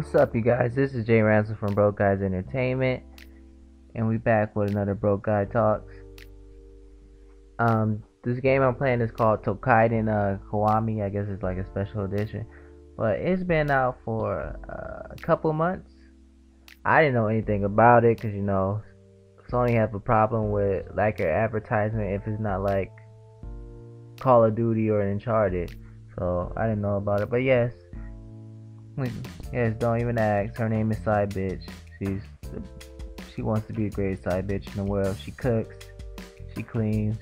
What's up, you guys? This is Jay Ransom from Broke Guys Entertainment, and we back with another Broke Guy Talks. This game I'm playing is called Tokaiden Kiwami. I guess it's like a special edition, but it's been out for a couple months. I didn't know anything about it because Sony have a problem with like your advertisement if it's not like Call of Duty or Uncharted, so I didn't know about it. But yes, don't even ask. Her name is Side Bitch. She wants to be the greatest side bitch in the world. She cooks, she cleans,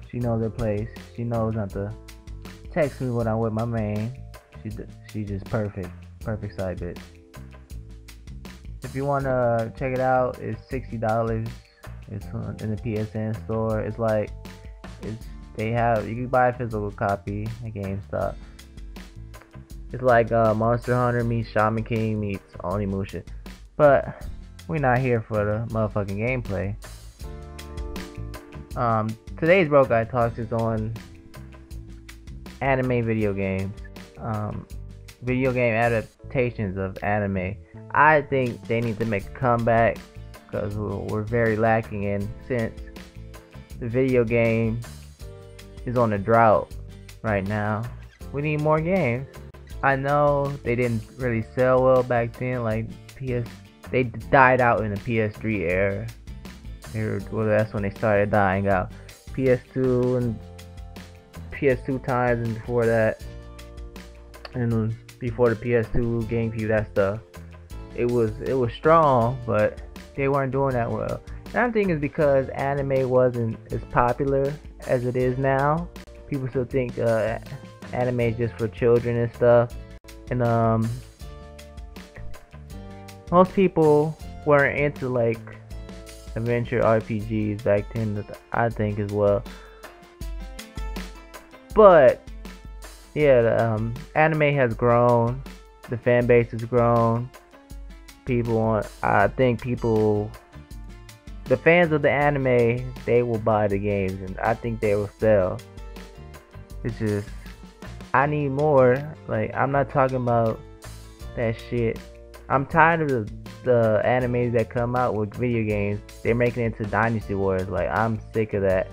she knows her place. She knows not to text me when I'm with my man. She's just perfect side bitch. If you wanna check it out, it's $60. It's in the PSN store. You can buy a physical copy at GameStop. It's like Monster Hunter meets Shaman King meets Onimusha. But we're not here for the motherfucking gameplay. Today's Broke Guy Talks is on anime video games. Video game adaptations of anime. I think they need to make a comeback because we're very lacking in, since the video game is on a drought right now. We need more games. I know they didn't really sell well back then, they died out in the PS3 era. That's when they started dying out. PS2 and PS2 times, and before that, and before the PS2, GameCube, that stuff. It was strong, but they weren't doing that well. And I think it's because anime wasn't as popular as it is now. People still think anime is just for children and stuff, and most people weren't into like adventure RPGs back then, I think, as well. But yeah, the anime has grown, the fan base has grown. The fans of the anime, they will buy the games, and I think they will sell. It's just, I need more. Like, I'm not talking about that shit. I'm tired of the animes that come out with video games. They're making it into Dynasty Wars. Like, I'm sick of that.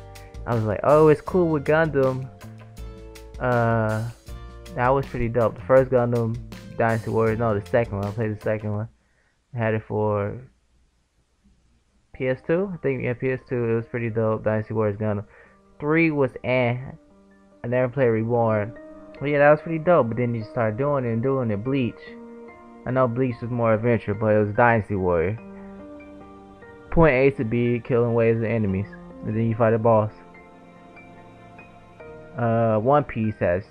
I was like, oh, it's cool with Gundam. That was pretty dope. The first Gundam Dynasty Wars, no, the second one. I played the second one. I had it for PS2. I think, yeah, PS2. It was pretty dope. Dynasty Wars Gundam. 3 was I never played Reborn. Well, yeah, that was pretty dope. But then you start doing it. Bleach. I know Bleach was more adventure, but it was Dynasty Warrior. Point A to B, killing waves of enemies, and then you fight a boss. One Piece has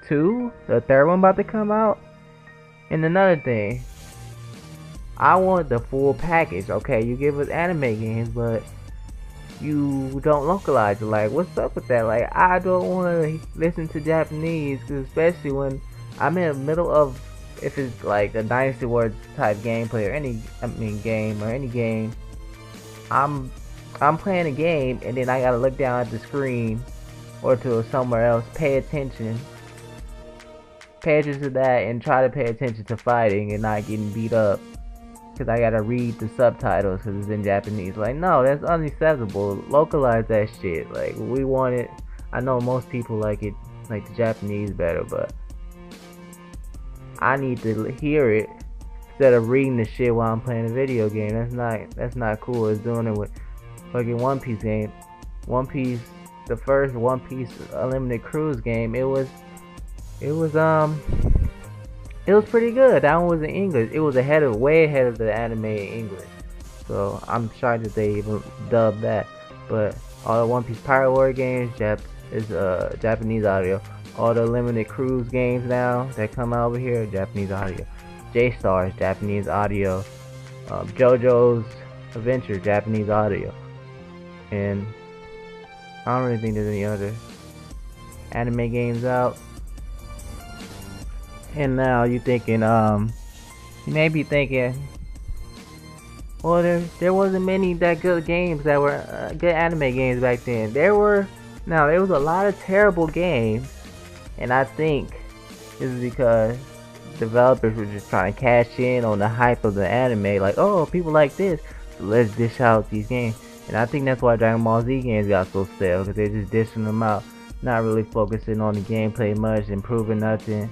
2. The third one about to come out. And another thing, I want the full package. Okay, you give us anime games, but you don't localize it. Like, what's up with that? Like, I don't want to listen to Japanese, cause especially when I'm in the middle of, if it's like a Dynasty Wars type gameplay or any game, I'm playing a game and then I gotta look down at the screen or to somewhere else, pay attention to that, and try to pay attention to fighting and not getting beat up because I gotta read the subtitles because it's in Japanese. Like, no, that's unacceptable. Localize that shit. Like, we want it. I know most people like the Japanese better, but I need to hear it instead of reading the shit while I'm playing a video game. That's not cool. It's doing it with fucking One Piece game. One Piece, the first One Piece Unlimited Cruise game, it was pretty good. That one was in English. It was way ahead of the anime in English. So I'm shocked that they even dubbed that. But all the One Piece Pirate Warrior games is Japanese audio. All the limited cruise games now that come out over here, Japanese audio. J-Stars, Japanese audio. JoJo's Adventure, Japanese audio. And I don't really think there's any other anime games out. And now you may be thinking, well, there wasn't many that good games that were good anime games back then. There was a lot of terrible games. And I think this is because developers were just trying to cash in on the hype of the anime. Like, oh, people like this, so let's dish out these games. And I think that's why Dragon Ball Z games got so stale, because they're just dishing them out, not really focusing on the gameplay much, improving nothing.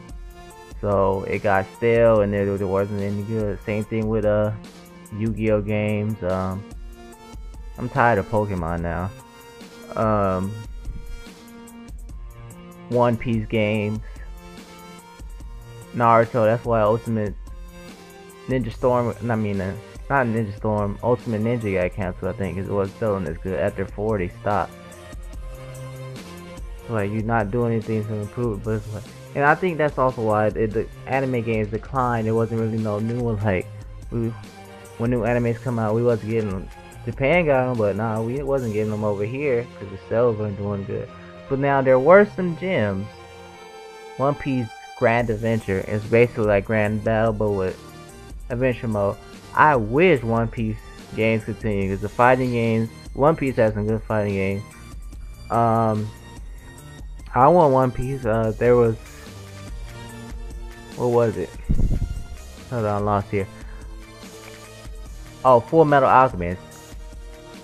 So it got stale, and there wasn't any good. Same thing with Yu-Gi-Oh games. I'm tired of Pokemon now. One Piece games, Naruto. That's why Ultimate Ninja Storm. I mean, not Ninja Storm. Ultimate Ninja got canceled. I think it was selling as good. After 40 stopped. Like, you're not doing anything to improve it, but it's like, and I think that's also why the anime games declined. There wasn't really no new ones. Like, when new animes come out, we wasn't getting them. Japan got them, but nah, we wasn't getting them over here because the sales weren't doing good. But now there were some gems. One Piece Grand Adventure is basically like Grand Battle, but with adventure mode. I wish One Piece games continue, because the fighting games, One Piece has some good fighting games. I want One Piece. There was, what was it? Hold on, lost here. Oh, Full Metal Alchemist.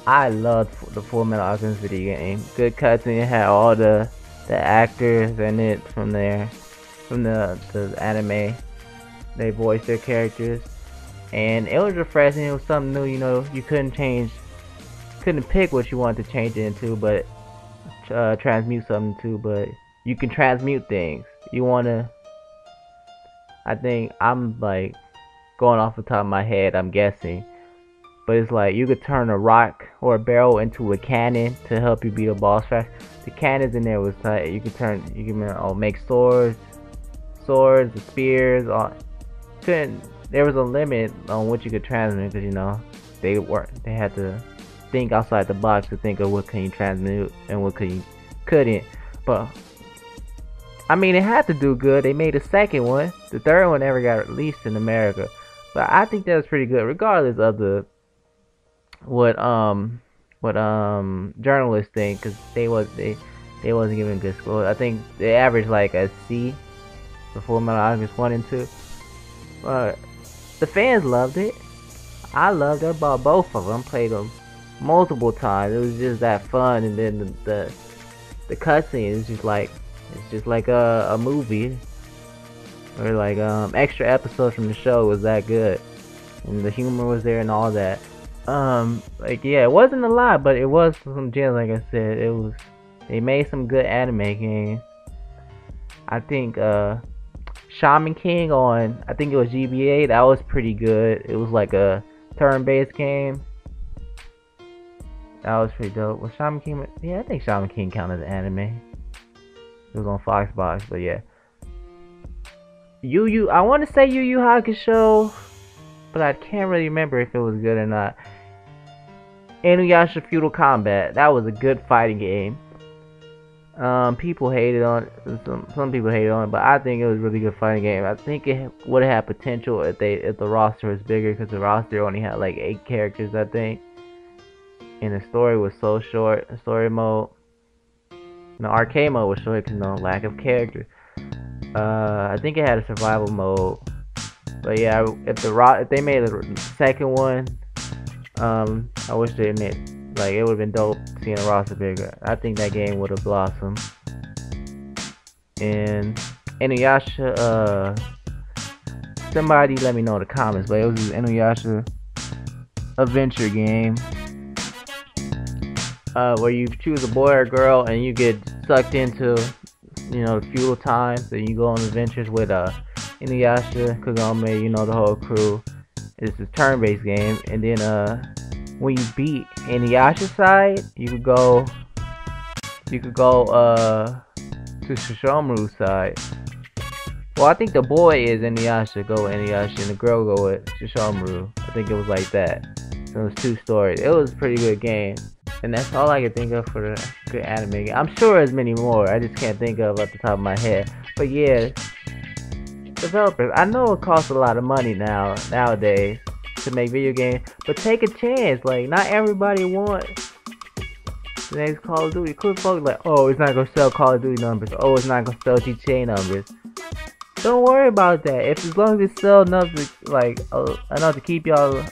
I loved the Full Metal Alchemist video game. Good cutscene. It had all the actors in it from the anime. They voiced their characters, and it was refreshing. It was something new. You know, you couldn't pick what you wanted to change it into, but transmute something to. But you can transmute things. You wanna. I think I'm like going off the top of my head. I'm guessing. But it's like you could turn a rock or a barrel into a cannon to help you beat a boss fast. The cannons in there was tight. You can make swords, the spears. There was a limit on what you could transmute, because you know they had to think outside the box to think of what can you transmute and what couldn't. But I mean, it had to do good. They made a second one. The third one never got released in America, but I think that was pretty good, regardless of what journalists think, because they wasn't giving good scores. I think they averaged like a C for Full Metal Alchemist 1 and 2. But the fans loved it. I loved it. I bought both of them. Played them multiple times. It was just that fun, and then the cutscene is just like a movie, or like extra episodes from the show was that good, and the humor was there and all that. Like, yeah, it wasn't a lot, but it was some gems. Like I said, they made some good anime games. I think Shaman King on, I think it was GBA, that was pretty good. It was like a turn-based game. That was pretty dope. Was Shaman King? Yeah, I think Shaman King counted as anime. It was on Foxbox, but yeah. I want to say Yu Yu Hakusho, but I can't really remember if it was good or not. Inuyasha Feudal Combat, that was a good fighting game. People hated on it. Some people hated on it, but I think it was a really good fighting game. I think it would have had potential if the roster was bigger, because the roster only had like 8 characters, I think, and the story was so short. The story mode, the arcade mode was short because lack of characters. I think it had a survival mode, but yeah, if they made a second one, I wish they made. Like, it would have been dope seeing a roster bigger. I think that game would have blossomed. And Inuyasha, somebody let me know in the comments, but it was an Inuyasha adventure game, where you choose a boy or girl and you get sucked into, the feudal times, and you go on adventures with Inuyasha, Kagome, the whole crew. It's a turn-based game, and then when you beat Inuyasha's side, you could go to Shishomaru's side. Well, I think the boy is Inuyasha, go with Inuyasha, and the girl go with Shishomaru. I think it was like that. So it was 2 stories. It was a pretty good game, and that's all I can think of for the good anime game. I'm sure there's many more. I just can't think of off the top of my head. But yeah, developers, I know it costs a lot of money nowadays to make video games, but take a chance. Like, not everybody wants the next Call of Duty. Cool folks like, oh, it's not gonna sell Call of Duty numbers. Oh, it's not gonna sell GTA numbers. Don't worry about that. If as long as it sells enough to enough to keep y'all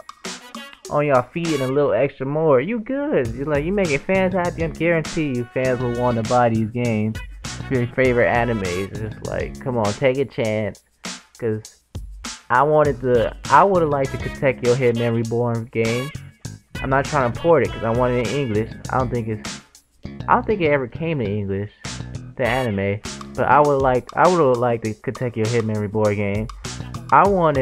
on your feet and a little extra more, you good. You making fans happy. I guarantee you fans will want to buy these games. Your favorite animes. It's just like, come on, take a chance. Cause I would have liked the Katekyo Hitman Reborn game. I'm not trying to port it because I want it in English. I don't think it ever came in English, the anime. But I would have liked the Katekyo Hitman Reborn game. I want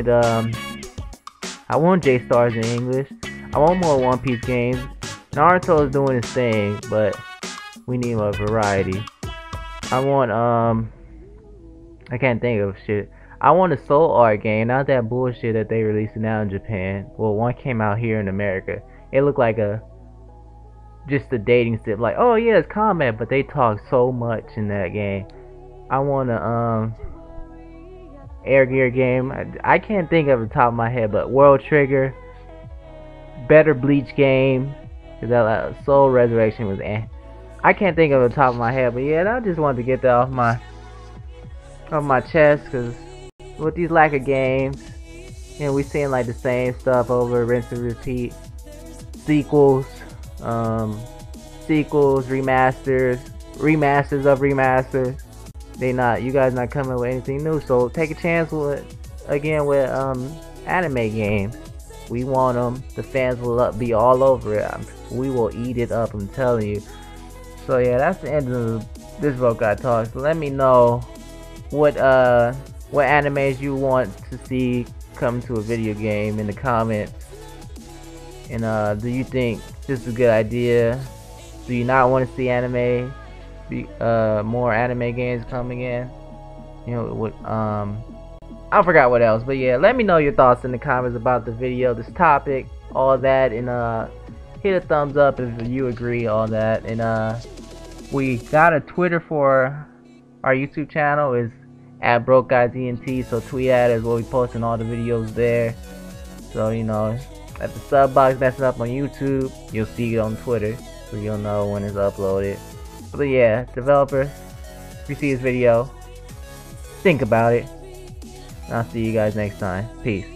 J-Stars in English. I want more One Piece games. Naruto is doing his thing, but we need more variety. I want I can't think of shit. I want a Soul Art game, not that bullshit that they releasing now in Japan. Well, one came out here in America. It looked like just a dating sim. Like, oh yeah, it's combat, but they talk so much in that game. I want a Air Gear game. I can't think of the top of my head, but World Trigger, better Bleach game. Cause that Soul Resurrection was I can't think of the top of my head, but yeah, I just wanted to get that off my chest, cause with these lack of games, and we seeing like the same stuff over, rinse and repeat, sequels, remasters of remasters. You guys not coming with anything new, so take a chance with anime games. We want them. The fans will be all over it. We will eat it up, I'm telling you. So yeah, that's the end of this Vokai Talk. So let me know what animes you want to see come to a video game in the comments. And do you think this is a good idea? Do you not want to see more anime games coming in? You know, I forgot what else, but yeah, let me know your thoughts in the comments about the video, this topic, all that, and hit a thumbs up if you agree, all that. And we got a Twitter for our YouTube channel, is @BrokeGuyDNT, so tweet at us. We'll be posting all the videos there. So you know, at the sub box messing up on YouTube, you'll see it on Twitter, so you'll know when it's uploaded. But yeah, developer, if you see this video, think about it. I'll see you guys next time. Peace.